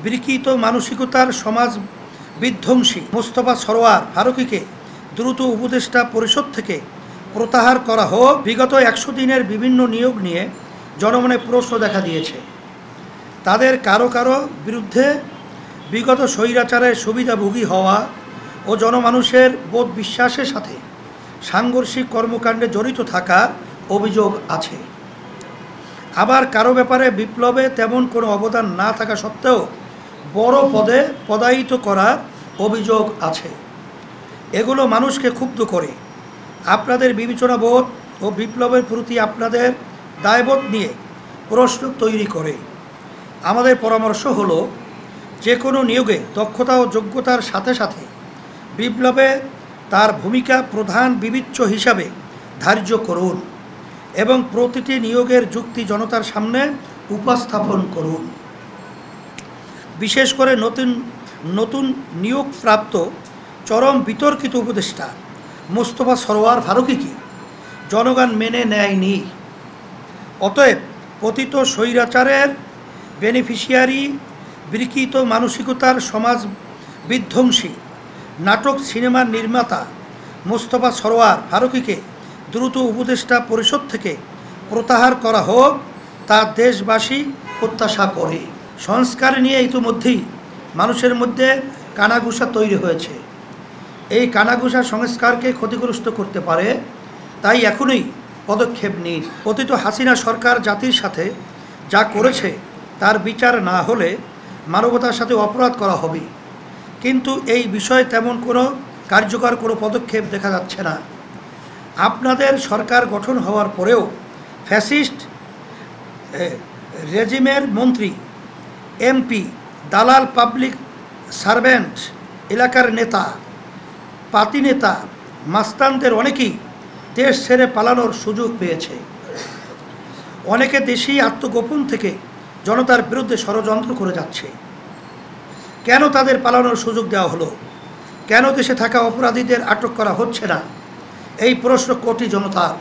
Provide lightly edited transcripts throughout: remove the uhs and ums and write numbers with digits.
বিকৃত মানসিকতার সমাজ বিধ্বংসী মোস্তফা সরোয়ার ফারুকীকে দ্রুত উপদেষ্টা পরিষদ থেকে প্রত্যাহার করা হোক। বিগত 100 দিনের বিভিন্ন নিয়োগ নিয়ে জনমনে প্রশ্ন দেখা দিয়েছে। তাদের কারো কারো বিরুদ্ধে বিগত স্বৈরাচারের সুবিধাভোগী হওয়া ও জনমানুষের বোধ বিশ্বাসের সাথে সাংঘর্ষিক কর্মকাণ্ডে জড়িত থাকার অভিযোগ আছে। আবার কারো ব্যাপারে বিপ্লবে তেমন কোনো অবদান না থাকা সত্ত্বেও বড় পদে পদায়িত করার অভিযোগ আছে। এগুলো মানুষকে ক্ষুব্ধ করে। আপনাদের বিবেচনাবোধ ও বিপ্লবের প্রতি আপনাদের দায়বোধ নিয়ে প্রশ্ন তৈরি করে। আমাদের পরামর্শ হলো, যে কোনো নিয়োগে দক্ষতা ও যোগ্যতার সাথে সাথে বিপ্লবে তার ভূমিকা প্রধান বিবেচ্য হিসাবে ধার্য করুন এবং প্রতিটি নিয়োগের যুক্তি জনতার সামনে উপস্থাপন করুন। বিশেষ করে নতুন নিয়োগপ্রাপ্ত চরম বিতর্কিত উপদেষ্টা মোস্তফা সরোয়ার ফারুকীকে জনগণ মেনে নেয়নি। অতএব পতিত স্বৈরাচারের বেনিফিশিয়ারি, বিকৃত মানসিকতার সমাজ বিধ্বংসী নাটক সিনেমার নির্মাতা মোস্তফা সরোয়ার ফারুকীকে দ্রুত উপদেষ্টা পরিষদ থেকে প্রত্যাহার করা হোক, তা দেশবাসী প্রত্যাশা করে। সংস্কার নিয়ে ইতিমধ্যেই মানুষের মধ্যে কানাঘুষা তৈরি হয়েছে। এই কানাঘুষা সংস্কারকে ক্ষতিগ্রস্ত করতে পারে, তাই এখনই পদক্ষেপ নিন। পতিত হাসিনা সরকার জাতির সাথে যা করেছে তার বিচার না হলে মানবতার সাথে অপরাধ করা হবে। কিন্তু এই বিষয়ে তেমন কোনো কার্যকর কোনো পদক্ষেপ দেখা যাচ্ছে না। আপনাদের সরকার গঠন হওয়ার পরেও ফ্যাসিস্ট রেজিমের মন্ত্রী, এমপি, দালাল, পাবলিক সার্ভেন্ট, এলাকার নেতা, পাতি নেতা, মাস্তানদের অনেকেই দেশ ছেড়ে পালানোর সুযোগ পেয়েছে। অনেকে দেশেই আত্মগোপন থেকে জনতার বিরুদ্ধে ষড়যন্ত্র করে যাচ্ছে। কেন তাদের পালানোর সুযোগ দেওয়া হলো? কেন দেশে থাকা অপরাধীদের আটক করা হচ্ছে না? এই প্রশ্ন কোটি জনতার।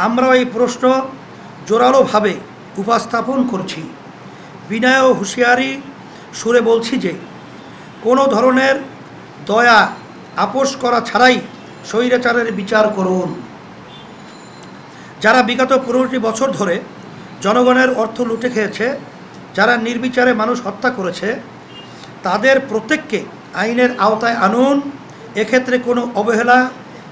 আমরাও এই প্রশ্ন জোরালোভাবে উপস্থাপন করছি। বিনয় ও হুঁশিয়ারি সুরে বলছি যে কোনো ধরনের দয়া আপোষ করা ছাড়াই স্বৈরাচারের বিচার করুন। যারা বিগত 15টি বছর ধরে জনগণের অর্থ লুটে খেয়েছে, যারা নির্বিচারে মানুষ হত্যা করেছে, তাদের প্রত্যেককে আইনের আওতায় আনুন। এক্ষেত্রে কোনো অবহেলা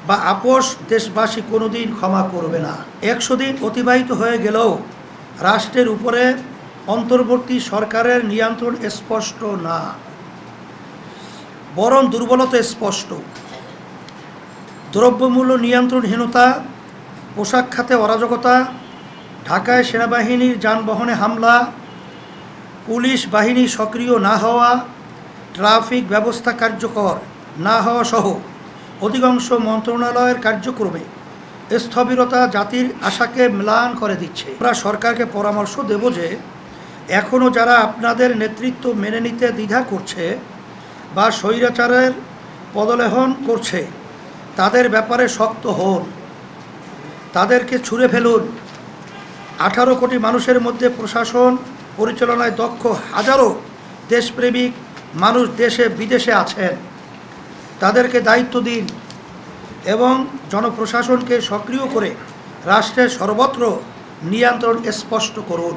বা আপোষ দেশবাসী কোনো দিন ক্ষমা করবে না। 100 দিন অতিবাহিত হয়ে গেলেও রাষ্ট্রের উপরে অন্তর্বর্তী সরকারের নিয়ন্ত্রণ স্পষ্ট না, বরং দুর্বলতা স্পষ্ট। দ্রব্যমূল্য নিয়ন্ত্রণহীনতা, পোশাক খাতে অরাজকতা, ঢাকায় সেনাবাহিনীর যানবাহনে হামলা, পুলিশ বাহিনী সক্রিয় না হওয়া, ট্রাফিক ব্যবস্থা কার্যকর না হওয়া সহ অধিকাংশ মন্ত্রণালয়ের কার্যক্রমে স্থবিরতা জাতির আশাকে ম্লান করে দিচ্ছে। আমরা সরকারকে পরামর্শ দেব যে এখনও যারা আপনাদের নেতৃত্ব মেনে নিতে দ্বিধা করছে বা স্বৈরাচারের পদলেহন করছে, তাদের ব্যাপারে শক্ত হন, তাদেরকে ছুঁড়ে ফেলুন। 18 কোটি মানুষের মধ্যে প্রশাসন পরিচালনায় দক্ষ হাজারো দেশপ্রেমিক মানুষ দেশে বিদেশে আছেন। তাদেরকে দায়িত্ব দিন এবং জনপ্রশাসনকে সক্রিয় করে রাষ্ট্রের সর্বত্র নিয়ন্ত্রণ স্পষ্ট করুন।